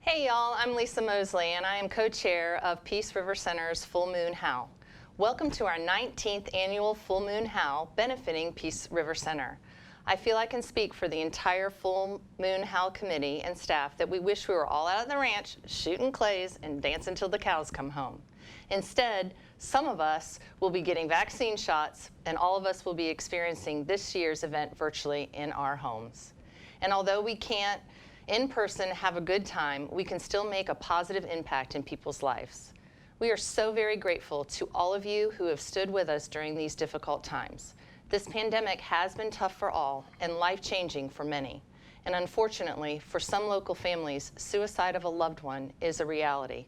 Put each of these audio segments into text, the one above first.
Hey y'all, I'm Lisa Mosley and I am co-chair of Peace River Center's Full Moon Howl. Welcome to our 19th annual Full Moon Howl benefiting Peace River Center. I feel I can speak for the entire Full Moon Howl committee and staff that we wish we were all out at the ranch shooting clays and dancing till the cows come home. Instead, some of us will be getting vaccine shots and all of us will be experiencing this year's event virtually in our homes. And although we can't in person have a good time, we can still make a positive impact in people's lives. We are so very grateful to all of you who have stood with us during these difficult times. This pandemic has been tough for all and life-changing for many. And unfortunately, for some local families, suicide of a loved one is a reality.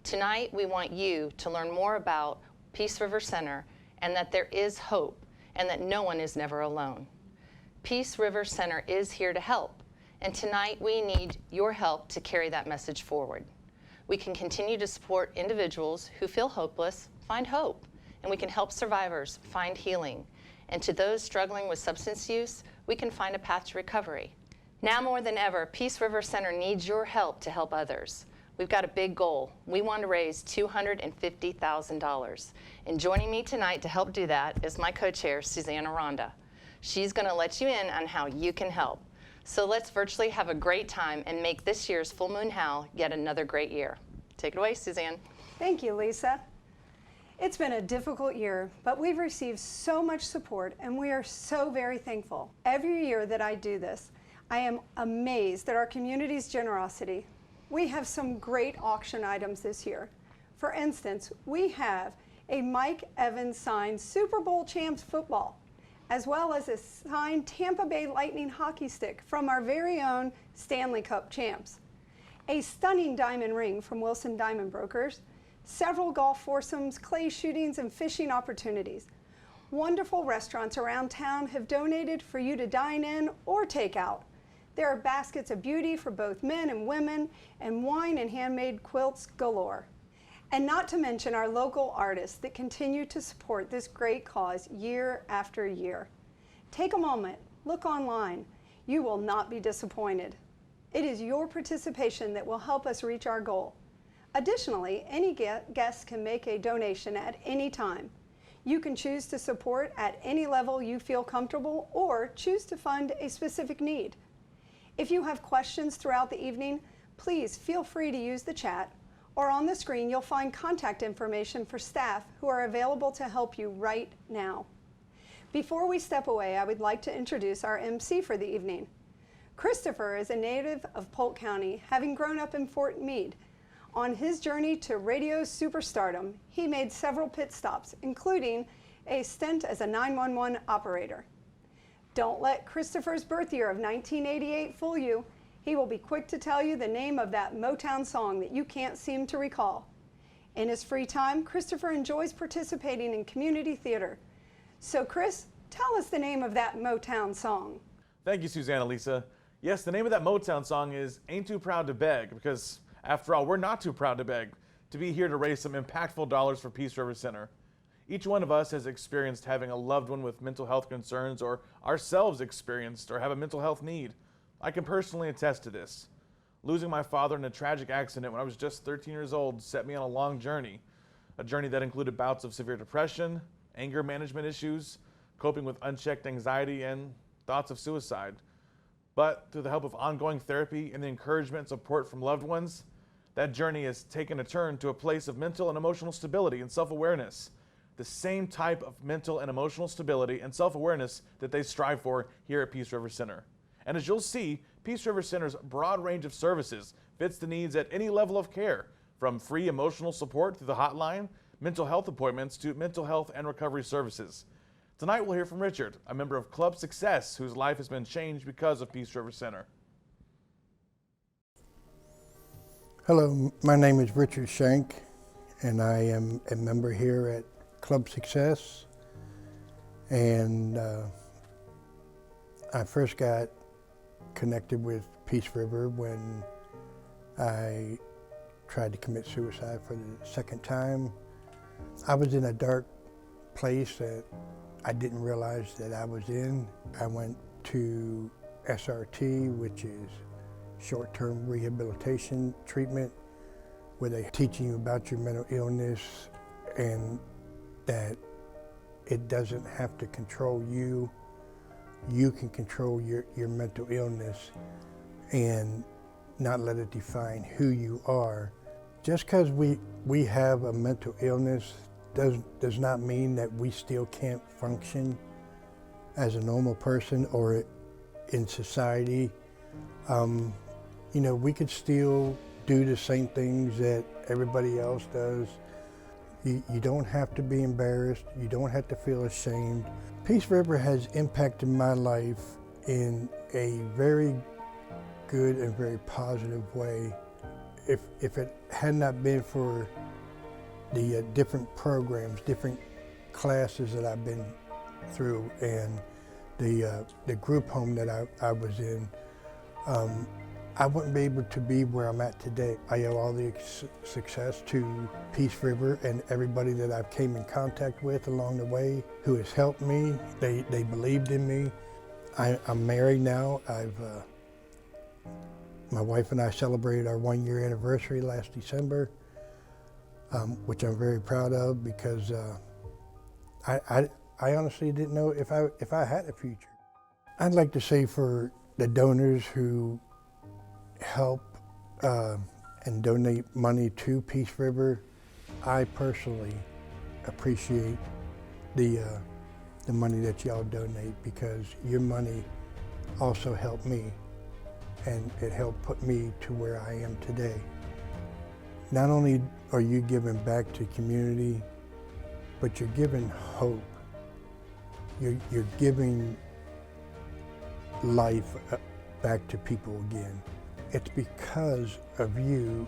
Tonight, we want you to learn more about Peace River Center and that there is hope and that no one is never alone. Peace River Center is here to help. And tonight we need your help to carry that message forward. We can continue to support individuals who feel hopeless find hope, and we can help survivors find healing. And to those struggling with substance use, we can find a path to recovery. Now more than ever, Peace River Center needs your help to help others. We've got a big goal. We want to raise $250,000. And joining me tonight to help do that is my co-chair, Susanna Ronda. She's going to let you in on how you can help. So let's virtually have a great time and make this year's Full Moon Howl yet another great year. Take it away, Suzanne. Thank you, Lisa. It's been a difficult year, but we've received so much support and we are so very thankful. Every year that I do this, I am amazed at our community's generosity. We have some great auction items this year. For instance, we have a Mike Evans signed Super Bowl champs football, as well as a signed Tampa Bay Lightning hockey stick from our very own Stanley Cup champs, a stunning diamond ring from Wilson Diamond Brokers, several golf foursomes, clay shootings, and fishing opportunities. Wonderful restaurants around town have donated for you to dine in or take out. There are baskets of beauty for both men and women, and wine and handmade quilts galore. And not to mention our local artists that continue to support this great cause year after year. Take a moment, look online. You will not be disappointed. It is your participation that will help us reach our goal. Additionally, any guest can make a donation at any time. You can choose to support at any level you feel comfortable or choose to fund a specific need. If you have questions throughout the evening, please feel free to use the chat, or on the screen you'll find contact information for staff who are available to help you right now. Before we step away, I would like to introduce our MC for the evening. Christopher is a native of Polk County, having grown up in Fort Meade. On his journey to radio superstardom, he made several pit stops, including a stint as a 911 operator. Don't let Christopher's birth year of 1988 fool you. He will be quick to tell you the name of that Motown song that you can't seem to recall. In his free time, Christopher enjoys participating in community theater. So Chris, tell us the name of that Motown song. Thank you, Susanna Lisa. Yes, the name of that Motown song is Ain't Too Proud to Beg, because after all, we're not too proud to beg, to be here to raise some impactful dollars for Peace River Center. Each one of us has experienced having a loved one with mental health concerns, or ourselves experienced or have a mental health need. I can personally attest to this. Losing my father in a tragic accident when I was just 13 years old set me on a long journey. A journey that included bouts of severe depression, anger management issues, coping with unchecked anxiety, and thoughts of suicide. But through the help of ongoing therapy and the encouragement and support from loved ones, that journey has taken a turn to a place of mental and emotional stability and self-awareness. The same type of mental and emotional stability and self-awareness that they strive for here at Peace River Center. And as you'll see, Peace River Center's broad range of services fits the needs at any level of care, from free emotional support through the hotline, mental health appointments, to mental health and recovery services. Tonight we'll hear from Richard, a member of Club Success, whose life has been changed because of Peace River Center. Hello, my name is Richard Shank, and I am a member here at Club Success. And I first got connected with Peace River when I tried to commit suicide for the second time. I was in a dark place that I didn't realize that I was in. I went to SRT, which is short-term rehabilitation treatment where they teach you about your mental illness and that it doesn't have to control you. You can control your mental illness and not let it define who you are. Just because we have a mental illness does not mean that we still can't function as a normal person or in society. You know, we could still do the same things that everybody else does. You don't have to be embarrassed. You don't have to feel ashamed. Peace River has impacted my life in a very good and very positive way. If it had not been for the different programs, different classes that I've been through, and the group home that I was in, I wouldn't be able to be where I'm at today. I owe all the success to Peace River and everybody that I've came in contact with along the way who has helped me. They believed in me. I'm married now. My wife and I celebrated our 1-year anniversary last December, which I'm very proud of because I honestly didn't know if I had a future. I'd like to say for the donors who help and donate money to Peace River, I personally appreciate the money that y'all donate because your money also helped me and it helped put me to where I am today. Not only are you giving back to community, but you're giving hope. You're giving life back to people again. It's because of you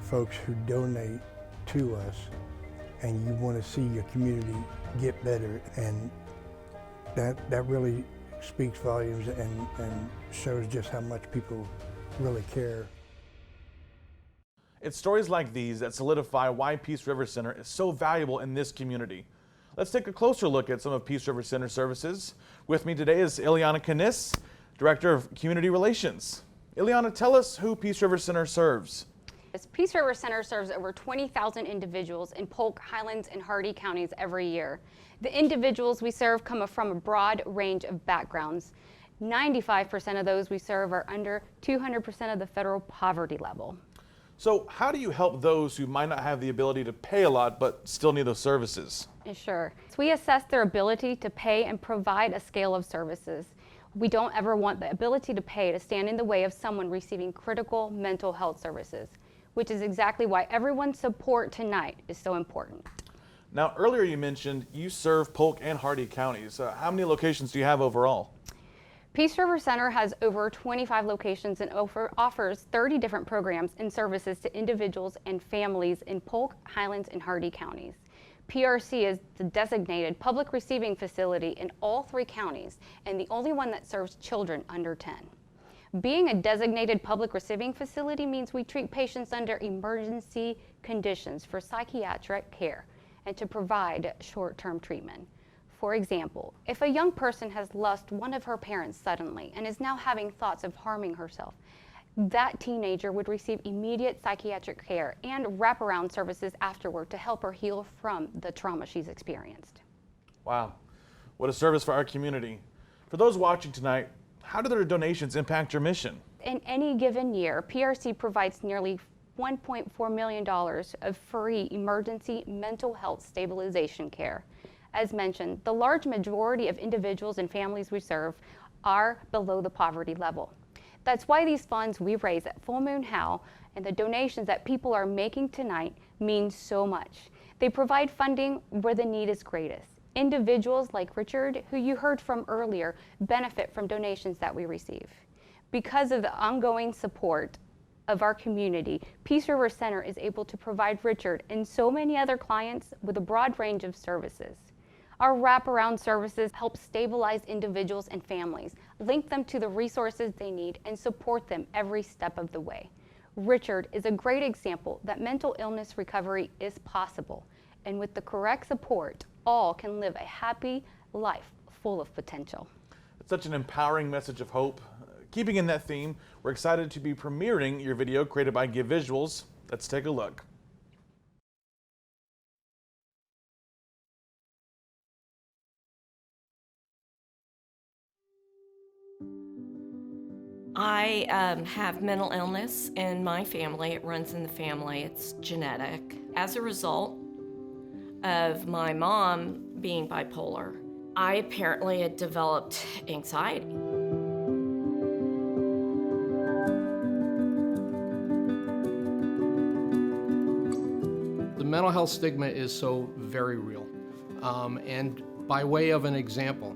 folks who donate to us and you want to see your community get better, and that really speaks volumes and shows just how much people really care. It's stories like these that solidify why Peace River Center is so valuable in this community. Let's take a closer look at some of Peace River Center services. With me today is Ileana Canis, Director of Community Relations. Ileana, tell us who Peace River Center serves. Peace River Center serves over 20,000 individuals in Polk, Highlands, and Hardee counties every year. The individuals we serve come from a broad range of backgrounds. 95% of those we serve are under 200% of the federal poverty level. So how do you help those who might not have the ability to pay a lot but still need those services? Sure. So we assess their ability to pay and provide a scale of services. We don't ever want the ability to pay to stand in the way of someone receiving critical mental health services, which is exactly why everyone's support tonight is so important. Now, earlier you mentioned you serve Polk and Hardee counties. How many locations do you have overall? Peace River Center has over 25 locations and offers 30 different programs and services to individuals and families in Polk, Highlands, and Hardee counties. PRC is the designated public receiving facility in all 3 counties and the only one that serves children under 10. Being a designated public receiving facility means we treat patients under emergency conditions for psychiatric care and to provide short-term treatment. For example, if a young person has lost one of her parents suddenly and is now having thoughts of harming herself, that teenager would receive immediate psychiatric care and wraparound services afterward to help her heal from the trauma she's experienced. Wow, what a service for our community. For those watching tonight, how do their donations impact your mission? In any given year, PRC provides nearly $1.4 million of free emergency mental health stabilization care. As mentioned, the large majority of individuals and families we serve are below the poverty level. That's why these funds we raise at Full Moon Howl and the donations that people are making tonight mean so much. They provide funding where the need is greatest. Individuals like Richard, who you heard from earlier, benefit from donations that we receive. Because of the ongoing support of our community, Peace River Center is able to provide Richard and so many other clients with a broad range of services. Our wraparound services help stabilize individuals and families, link them to the resources they need, and support them every step of the way. Richard is a great example that mental illness recovery is possible, and with the correct support, all can live a happy life full of potential. It's such an empowering message of hope. Keeping in that theme, we're excited to be premiering your video created by Give Visuals. Let's take a look. I have mental illness in my family. It runs in the family. It's genetic. As a result of my mom being bipolar, I apparently had developed anxiety. The mental health stigma is so very real. And by way of an example,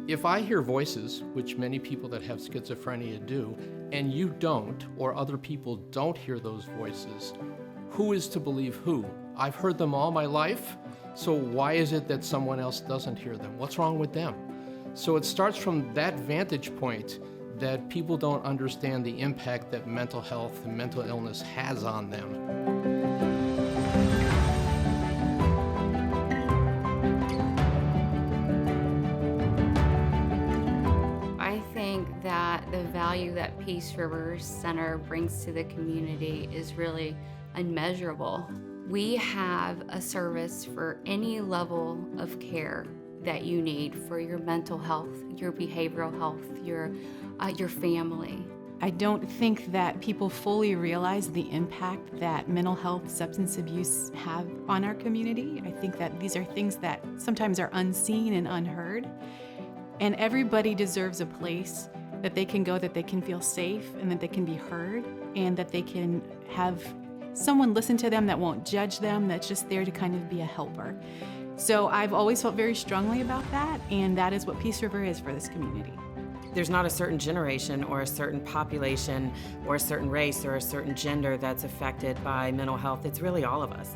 if I hear voices, which many people that have schizophrenia do, and you don't, or other people don't hear those voices, who is to believe who? I've heard them all my life, so why is it that someone else doesn't hear them? What's wrong with them? So it starts from that vantage point that people don't understand the impact that mental health and mental illness has on them. That the value that Peace River Center brings to the community is really unmeasurable. We have a service for any level of care that you need for your mental health, your behavioral health, your family. I don't think that people fully realize the impact that mental health, substance abuse have on our community. I think that these are things that sometimes are unseen and unheard. And everybody deserves a place that they can go, that they can feel safe and that they can be heard and that they can have someone listen to them that won't judge them, that's just there to kind of be a helper. So I've always felt very strongly about that, and that is what Peace River is for this community. There's not a certain generation or a certain population or a certain race or a certain gender that's affected by mental health. It's really all of us.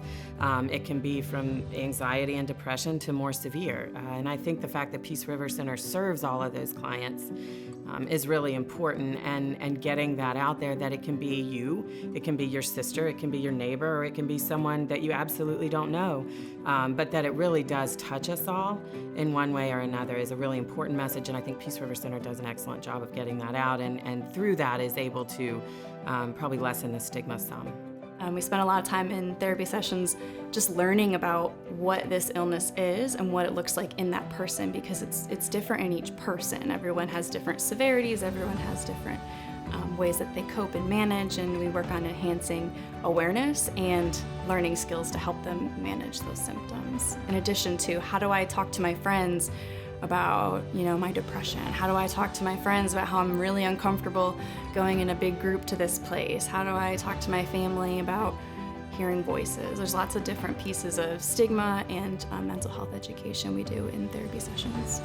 It can be from anxiety and depression to more severe. And I think the fact that Peace River Center serves all of those clients is really important, and getting that out there, that it can be you, it can be your sister, it can be your neighbor, or it can be someone that you absolutely don't know, but that it really does touch us all in one way or another is a really important message, and I think Peace River Center does an excellent job of getting that out, and through that is able to probably lessen the stigma some. We spent a lot of time in therapy sessions just learning about what this illness is and what it looks like in that person, because it's different in each person. Everyone has different severities, everyone has different ways that they cope and manage, and we work on enhancing awareness and learning skills to help them manage those symptoms. In addition to, how do I talk to my friends about, my depression? How do I talk to my friends about how I'm really uncomfortable going in a big group to this place? How do I talk to my family about hearing voices? There's lots of different pieces of stigma and mental health education we do in therapy sessions.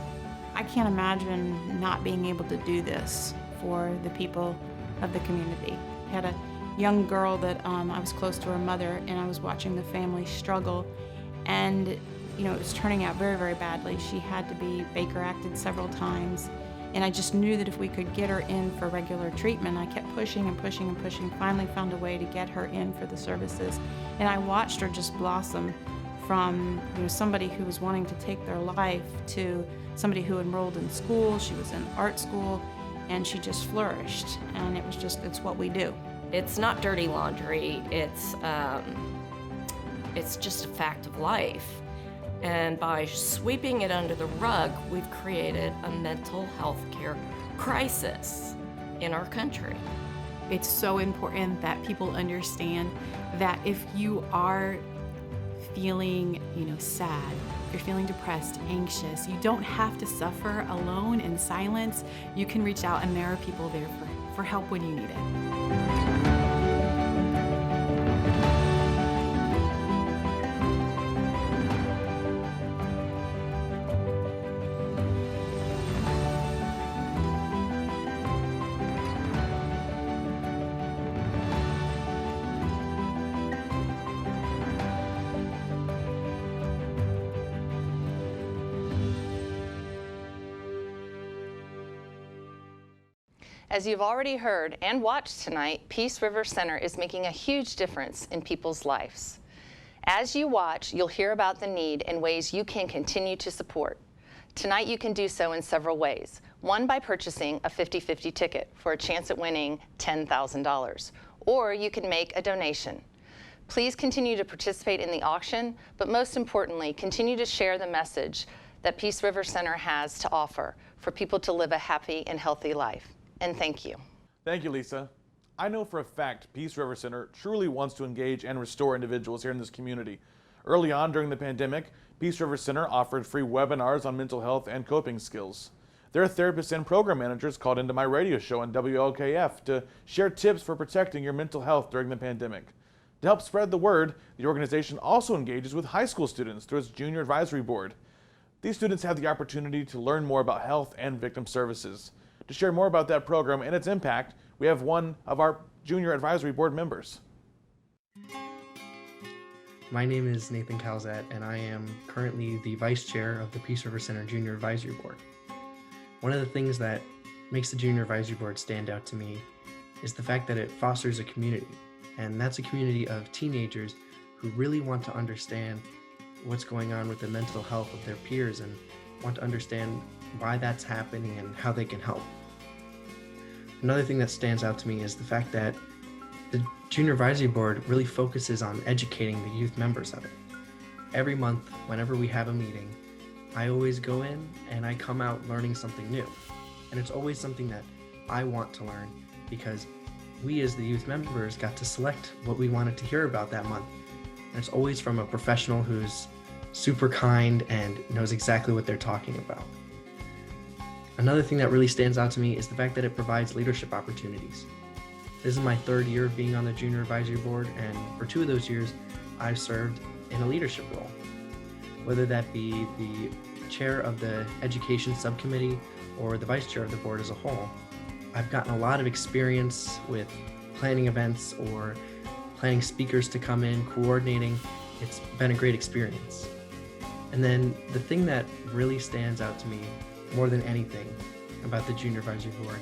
I can't imagine not being able to do this for the people of the community. I had a young girl that I was close to her mother, and I was watching the family struggle, and it was turning out very, very badly. She had to be Baker acted several times, and I just knew that if we could get her in for regular treatment, I kept pushing and pushing and pushing, finally found a way to get her in for the services. And I watched her just blossom from somebody who was wanting to take their life to somebody who enrolled in school. She was in art school, and she just flourished, and it's what we do. It's not dirty laundry, it's just a fact of life. And by sweeping it under the rug, we've created a mental health care crisis in our country. It's so important that people understand that if you are feeling, sad, if you're feeling depressed, anxious, you don't have to suffer alone in silence. You can reach out, and there are people there for help when you need it. As you've already heard and watched tonight, Peace River Center is making a huge difference in people's lives. As you watch, you'll hear about the need and ways you can continue to support. Tonight you can do so in several ways. One by purchasing a 50-50 ticket for a chance at winning $10,000, or you can make a donation. Please continue to participate in the auction, but most importantly, continue to share the message that Peace River Center has to offer for people to live a happy and healthy life. And thank you. Thank you, Lisa. I know for a fact Peace River Center truly wants to engage and restore individuals here in this community. Early on during the pandemic, Peace River Center offered free webinars on mental health and coping skills. There are therapists and program managers called into my radio show on WLKF to share tips for protecting your mental health during the pandemic. To help spread the word, the organization also engages with high school students through its Junior Advisory Board. These students have the opportunity to learn more about health and victim services. To share more about that program and its impact, we have one of our Junior Advisory Board members. My name is Nathan Calzat, and I am currently the Vice Chair of the Peace River Center Junior Advisory Board. One of the things that makes the Junior Advisory Board stand out to me is the fact that it fosters a community, and that's a community of teenagers who really want to understand what's going on with the mental health of their peers and want to understand why that's happening and how they can help. Another thing that stands out to me is the fact that the Junior Advisory Board really focuses on educating the youth members of it. Every month, whenever we have a meeting, I always go in and I come out learning something new. And it's always something that I want to learn because we as the youth members got to select what we wanted to hear about that month. And it's always from a professional who's super kind and knows exactly what they're talking about. Another thing that really stands out to me is the fact that it provides leadership opportunities. This is my third year of being on the Junior Advisory Board, and for 2 of those years, I've served in a leadership role. Whether that be the chair of the education subcommittee or the vice chair of the board as a whole, I've gotten a lot of experience with planning events or planning speakers to come in, coordinating. It's been a great experience. And then the thing that really stands out to me more than anything about the Junior Advisory Board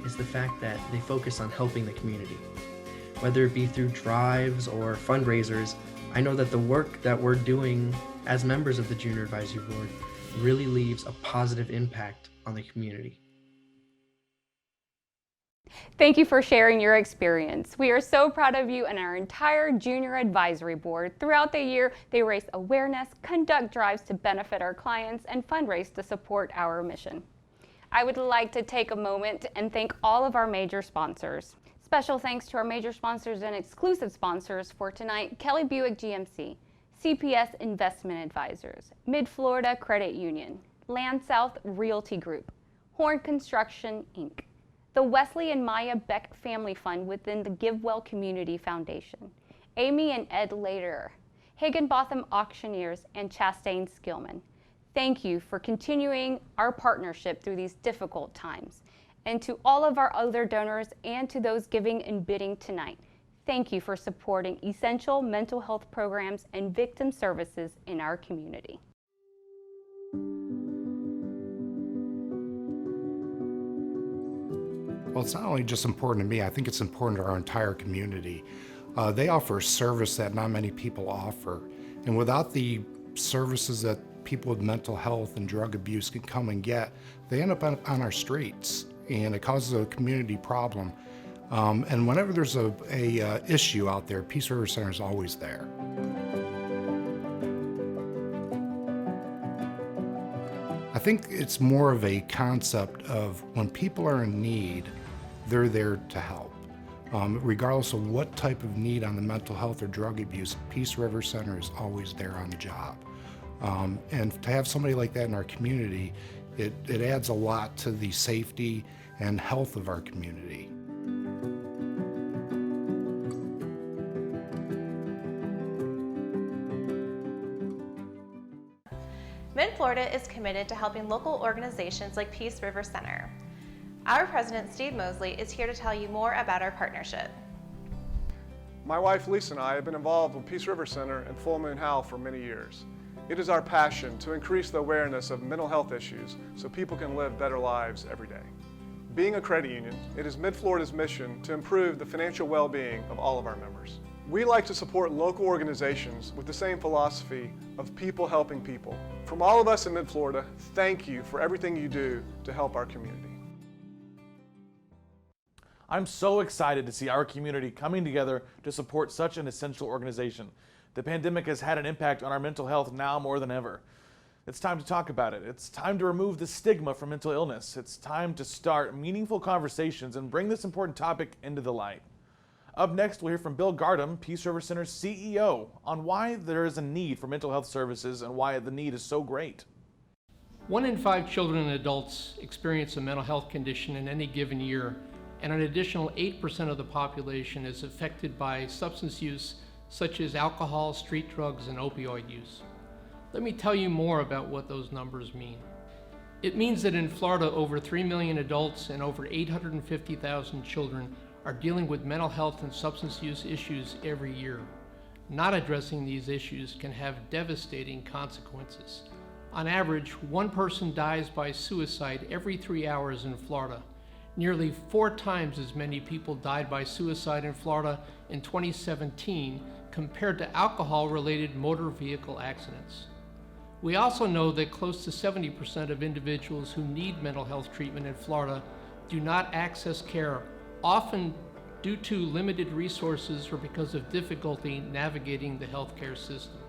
is the fact that they focus on helping the community. Whether it be through drives or fundraisers, I know that the work that we're doing as members of the Junior Advisory Board really leaves a positive impact on the community. Thank you for sharing your experience. We are so proud of you and our entire Junior Advisory Board. Throughout the year, they raise awareness, conduct drives to benefit our clients, and fundraise to support our mission. I would like to take a moment and thank all of our major sponsors. Special thanks to our major sponsors and exclusive sponsors for tonight: Kelly Buick GMC, CPS Investment Advisors, Mid-Florida Credit Union, Land South Realty Group, Horn Construction, Inc., the Wesley and Maya Beck Family Fund within the GiveWell Community Foundation, Amy and Ed Lader, Higginbotham Auctioneers, and Chastain Skillman. Thank you for continuing our partnership through these difficult times. And to all of our other donors and to those giving and bidding tonight, thank you for supporting essential mental health programs and victim services in our community. Well, it's not only just important to me, I think it's important to our entire community. They offer a service that not many people offer. And without the services that people with mental health and drug abuse can come and get, they end up on our streets, and it causes a community problem. And whenever there's a issue out there, Peace River Center is always there. I think it's more of a concept of when people are in need, they're there to help. Regardless of what type of need on the mental health or drug abuse, Peace River Center is always there on the job. And to have somebody like that in our community, it adds a lot to the safety and health of our community. Mid-Florida is committed to helping local organizations like Peace River Center. Our president, Steve Mosley, is here to tell you more about our partnership. My wife Lisa and I have been involved with Peace River Center and Full Moon Howl for many years. It is our passion to increase the awareness of mental health issues so people can live better lives every day. Being a credit union, it is Mid-Florida's mission to improve the financial well-being of all of our members. We like to support local organizations with the same philosophy of people helping people. From all of us in Mid-Florida, thank you for everything you do to help our community. I'm so excited to see our community coming together to support such an essential organization. The pandemic has had an impact on our mental health now more than ever. It's time to talk about it. It's time to remove the stigma from mental illness. It's time to start meaningful conversations and bring this important topic into the light. Up next, we'll hear from Bill Gardam, Peace River Center's CEO, on why there is a need for mental health services and why the need is so great. 1 in 5 children and adults experience a mental health condition in any given year, and an additional 8% of the population is affected by substance use such as alcohol, street drugs, and opioid use. Let me tell you more about what those numbers mean. It means that in Florida, over 3 million adults and over 850,000 children are dealing with mental health and substance use issues every year. Not addressing these issues can have devastating consequences. On average, 1 person dies by suicide every 3 hours in Florida. Nearly 4 times as many people died by suicide in Florida in 2017 compared to alcohol-related motor vehicle accidents. We also know that close to 70% of individuals who need mental health treatment in Florida do not access care, often due to limited resources or because of difficulty navigating the healthcare system.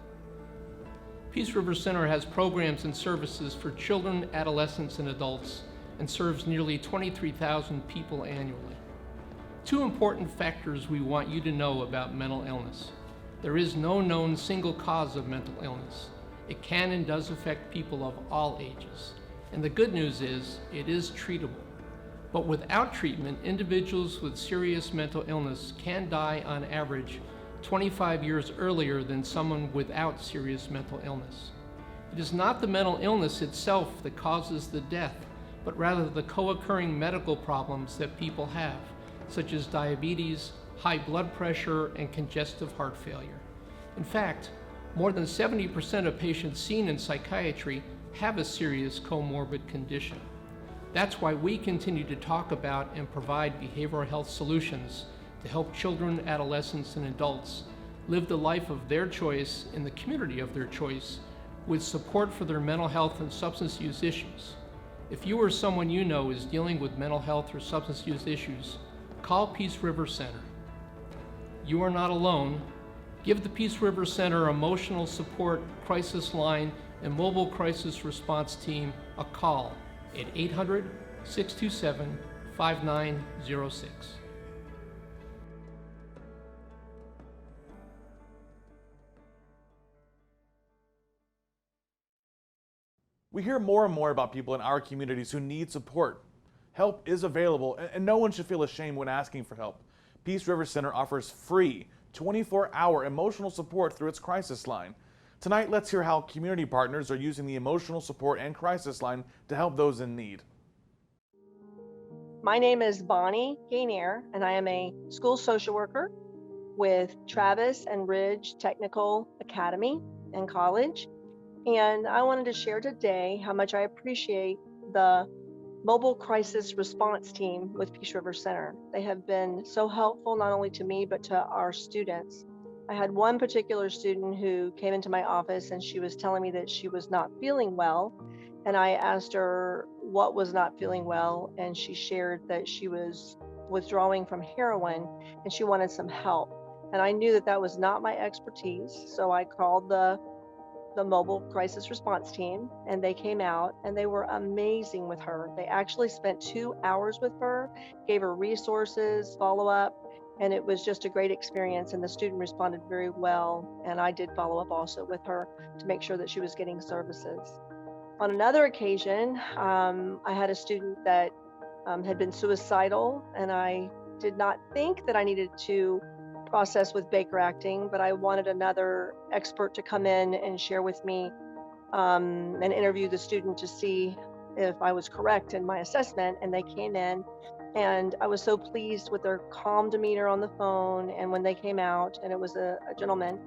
Peace River Center has programs and services for children, adolescents, and adults, and serves nearly 23,000 people annually. 2 important factors we want you to know about mental illness. There is no known single cause of mental illness. It can and does affect people of all ages. And the good news is, it is treatable. But without treatment, individuals with serious mental illness can die on average 25 years earlier than someone without serious mental illness. It is not the mental illness itself that causes the death, but rather the co-occurring medical problems that people have, such as diabetes, high blood pressure, and congestive heart failure. In fact, more than 70% of patients seen in psychiatry have a serious comorbid condition. That's why we continue to talk about and provide behavioral health solutions to help children, adolescents, and adults live the life of their choice in the community of their choice with support for their mental health and substance use issues. If you or someone you know is dealing with mental health or substance use issues, call Peace River Center. You are not alone. Give the Peace River Center Emotional Support Crisis Line and Mobile Crisis Response Team a call at 800-627-5906. We hear more and more about people in our communities who need support. Help is available, and no one should feel ashamed when asking for help. Peace River Center offers free 24-hour emotional support through its crisis line. Tonight, let's hear how community partners are using the emotional support and crisis line to help those in need. My name is Bonnie Gainier, and I am a school social worker with Travis and Ridge Technical Academy and College. And I wanted to share today how much I appreciate the Mobile Crisis Response Team with Peace River Center. They have been so helpful not only to me, but to our students. I had one particular student who came into my office and she was telling me that she was not feeling well. And I asked her what was not feeling well. And she shared that she was withdrawing from heroin and she wanted some help. And I knew that that was not my expertise. So I called the Mobile Crisis Response Team, and they came out and they were amazing with her. They actually spent 2 hours with her, gave her resources, follow up, and it was just a great experience. And the student responded very well. And I did follow up also with her to make sure that she was getting services. On another occasion, I had a student that had been suicidal, and I did not think that I needed to process with Baker acting, but I wanted another expert to come in and share with me and interview the student to see if I was correct in my assessment. And they came in, and I was so pleased with their calm demeanor on the phone. And when they came out, and it was a gentleman,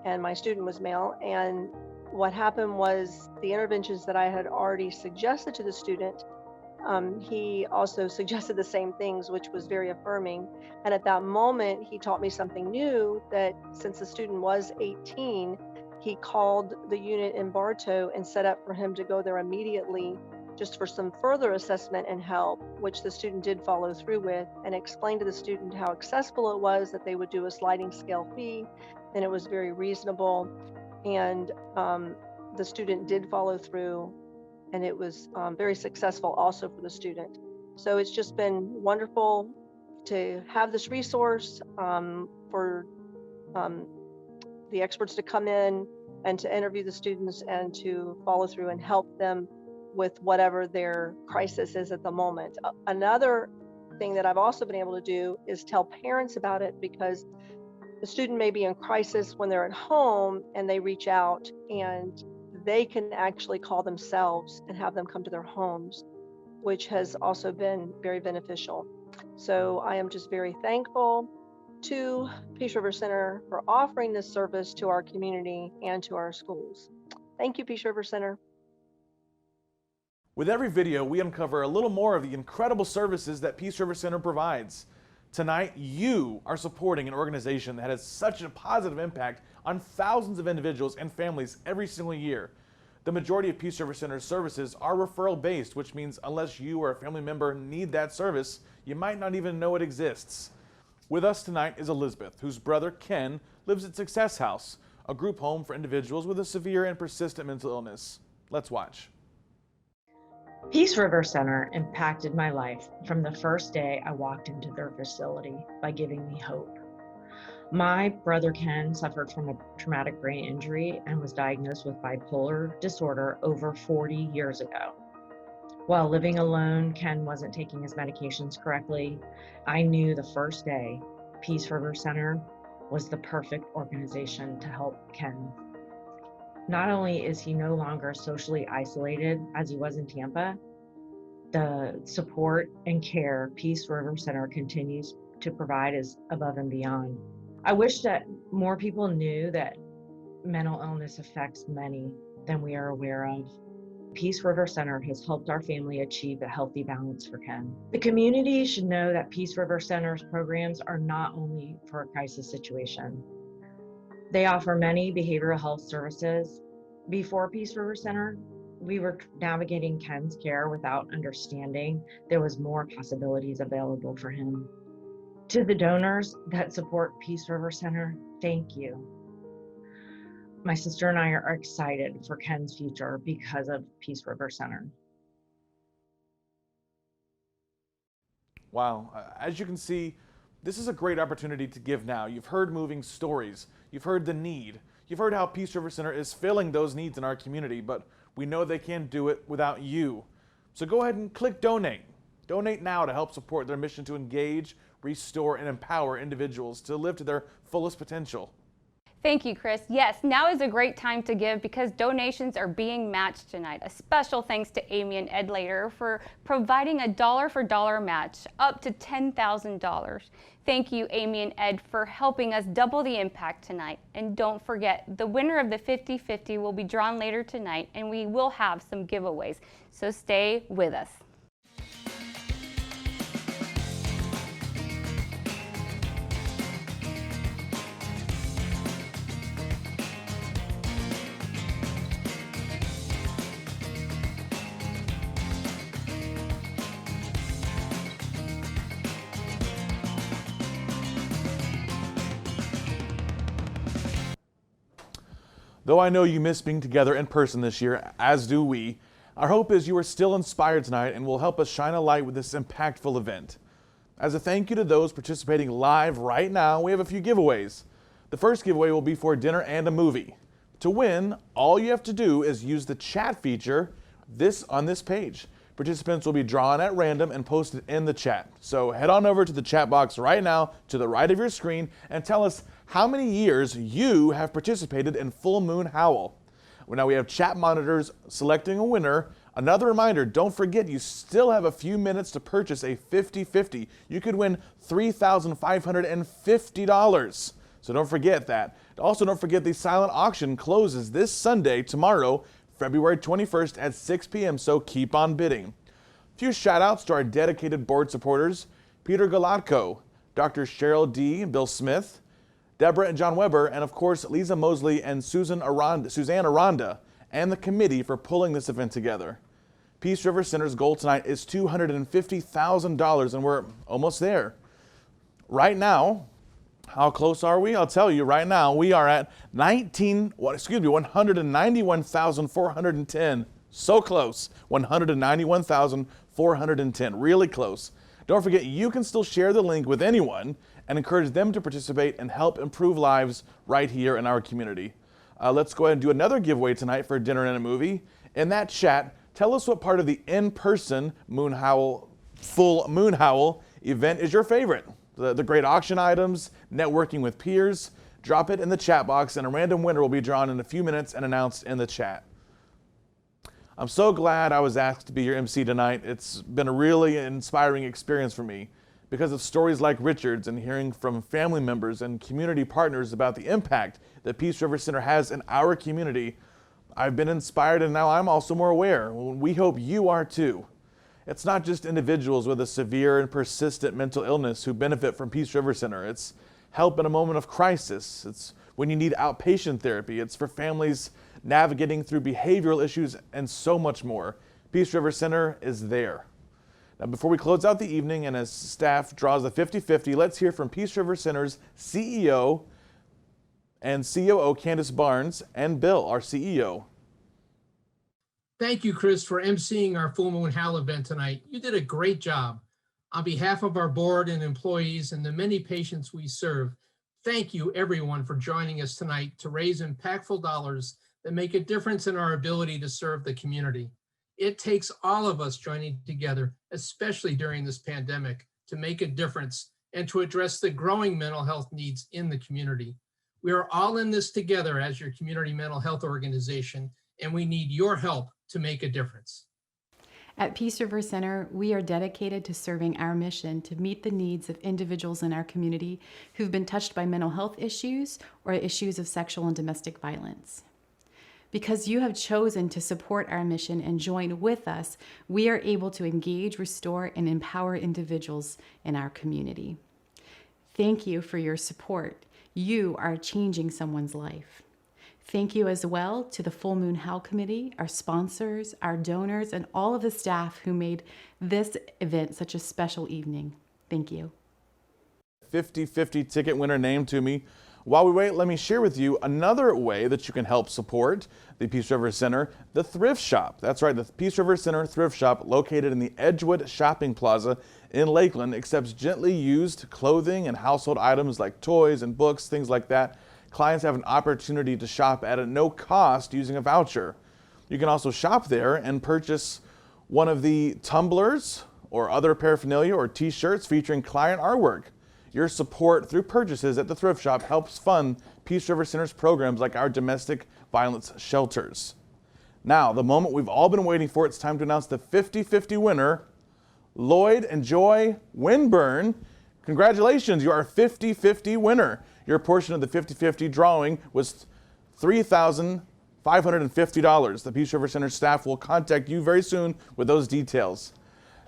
and my student was male, and what happened was the interventions that I had already suggested to the student he also suggested the same things, which was very affirming. And at that moment, he taught me something new, that since the student was 18, he called the unit in Bartow and set up for him to go there immediately just for some further assessment and help, which the student did follow through with, and explained to the student how accessible it was, that they would do a sliding scale fee, and it was very reasonable. And the student did follow through, and it was very successful also for the student. So it's just been wonderful to have this resource for the experts to come in and to interview the students and to follow through and help them with whatever their crisis is at the moment. Another thing that I've also been able to do is tell parents about it, because the student may be in crisis when they're at home and they reach out, and they can actually call themselves and have them come to their homes, which has also been very beneficial. So I am just very thankful to Peace River Center for offering this service to our community and to our schools. Thank you, Peace River Center. With every video, we uncover a little more of the incredible services that Peace River Center provides. Tonight, you are supporting an organization that has such a positive impact on thousands of individuals and families every single year. The majority of Peace River Center's services are referral-based, which means unless you or a family member need that service, you might not even know it exists. With us tonight is Elizabeth, whose brother Ken lives at Success House, a group home for individuals with a severe and persistent mental illness. Let's watch. Peace River Center impacted my life from the first day I walked into their facility by giving me hope. My brother Ken suffered from a traumatic brain injury and was diagnosed with bipolar disorder over 40 years ago. While living alone, Ken wasn't taking his medications correctly. I knew the first day Peace River Center was the perfect organization to help Ken. Not only is he no longer socially isolated as he was in Tampa, the support and care Peace River Center continues to provide is above and beyond. I wish that more people knew that mental illness affects many than we are aware of. Peace River Center has helped our family achieve a healthy balance for Ken. The community should know that Peace River Center's programs are not only for a crisis situation. They offer many behavioral health services. Before Peace River Center, we were navigating Ken's care without understanding there was more possibilities available for him. To the donors that support Peace River Center, thank you. My sister and I are excited for Ken's future because of Peace River Center. Wow, as you can see, this is a great opportunity to give now. You've heard moving stories, you've heard the need, you've heard how Peace River Center is filling those needs in our community, but we know they can't do it without you. So go ahead and click donate. Donate now to help support their mission to engage, restore, and empower individuals to live to their fullest potential. Thank you, Chris. Yes, now is a great time to give because donations are being matched tonight. A special thanks to Amy and Ed Later for providing a dollar-for-dollar match up to $10,000. Thank you, Amy and Ed, for helping us double the impact tonight. And don't forget, the winner of the 50-50 will be drawn later tonight, and we will have some giveaways. So stay with us. Though I know you miss being together in person this year, as do we, our hope is you are still inspired tonight and will help us shine a light with this impactful event. As a thank you to those participating live right now, we have a few giveaways. The first giveaway will be for dinner and a movie. To win, all you have to do is use the chat feature on this page. Participants will be drawn at random and posted in the chat. So head on over to the chat box right now to the right of your screen and tell us how many years you have participated in Full Moon Howl. Well, now we have chat monitors selecting a winner. Another reminder, don't forget you still have a few minutes to purchase a 50-50. You could win $3,550. So don't forget that. Also, don't forget the silent auction closes this Sunday, tomorrow, February 21st at 6 p.m., so keep on bidding. Few shout outs to our dedicated board supporters, Peter Galatko, Dr. Cheryl D. and Bill Smith, Deborah and John Weber, and of course Lisa Mosley and Suzanne Aranda, and the committee for pulling this event together. Peace River Center's goal tonight is $250,000, and we're almost there. Right now, how close are we? I'll tell you right now, we are at 191,410. So close, 191,410, really close. Don't forget, you can still share the link with anyone and encourage them to participate and help improve lives right here in our community. Let's go ahead and do another giveaway tonight for dinner and a movie. In that chat, tell us what part of the in-person full Moon Howl event is your favorite. The great auction items, networking with peers. Drop it in the chat box and a random winner will be drawn in a few minutes and announced in the chat. I'm so glad I was asked to be your MC tonight. It's been a really inspiring experience for me because of stories like Richard's and hearing from family members and community partners about the impact that Peace River Center has in our community. I've been inspired and now I'm also more aware. We hope you are too. It's not just individuals with a severe and persistent mental illness who benefit from Peace River Center. It's help in a moment of crisis. It's when you need outpatient therapy. It's for families navigating through behavioral issues and so much more. Peace River Center is there. Now, before we close out the evening and as staff draws the 50-50, let's hear from Peace River Center's CEO and COO Candace Barnes and Bill, our CEO. Thank you, Chris, for emceeing our Full Moon Howl event tonight. You did a great job. On behalf of our board and employees and the many patients we serve, thank you everyone for joining us tonight to raise impactful dollars that make a difference in our ability to serve the community. It takes all of us joining together, especially during this pandemic, to make a difference and to address the growing mental health needs in the community. We are all in this together as your community mental health organization, and we need your help to make a difference. At Peace River Center, we are dedicated to serving our mission to meet the needs of individuals in our community who've been touched by mental health issues or issues of sexual and domestic violence. Because you have chosen to support our mission and join with us, we are able to engage, restore, and empower individuals in our community. Thank you for your support. You are changing someone's life. Thank you as well to the Full Moon Howl Committee, our sponsors, our donors, and all of the staff who made this event such a special evening. Thank you. 50-50 ticket winner named to me. While we wait, let me share with you another way that you can help support the Peace River Center, the Thrift Shop. That's right, the Peace River Center Thrift Shop, located in the Edgewood Shopping Plaza in Lakeland, accepts gently used clothing and household items like toys and books, things like that. Clients have an opportunity to shop at a no cost using a voucher. You can also shop there and purchase one of the tumblers or other paraphernalia or t-shirts featuring client artwork. Your support through purchases at the Thrift Shop helps fund Peace River Center's programs like our domestic violence shelters. Now, the moment we've all been waiting for, it's time to announce the 50-50 winner, Lloyd and Joy Winburn. Congratulations, you are a 50-50 winner. Your portion of the 50-50 drawing was $3,550. The Peace River Center staff will contact you very soon with those details.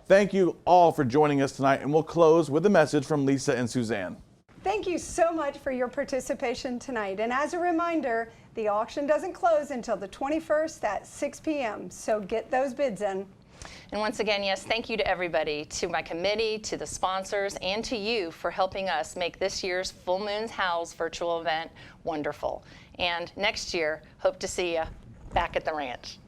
Thank you all for joining us tonight, and we'll close with a message from Lisa and Suzanne. Thank you so much for your participation tonight. And as a reminder, the auction doesn't close until the 21st at 6 p.m., so get those bids in. And once again, yes, thank you to everybody, to my committee, to the sponsors, and to you for helping us make this year's Full Moon Howl's virtual event wonderful. And next year, hope to see you back at the ranch.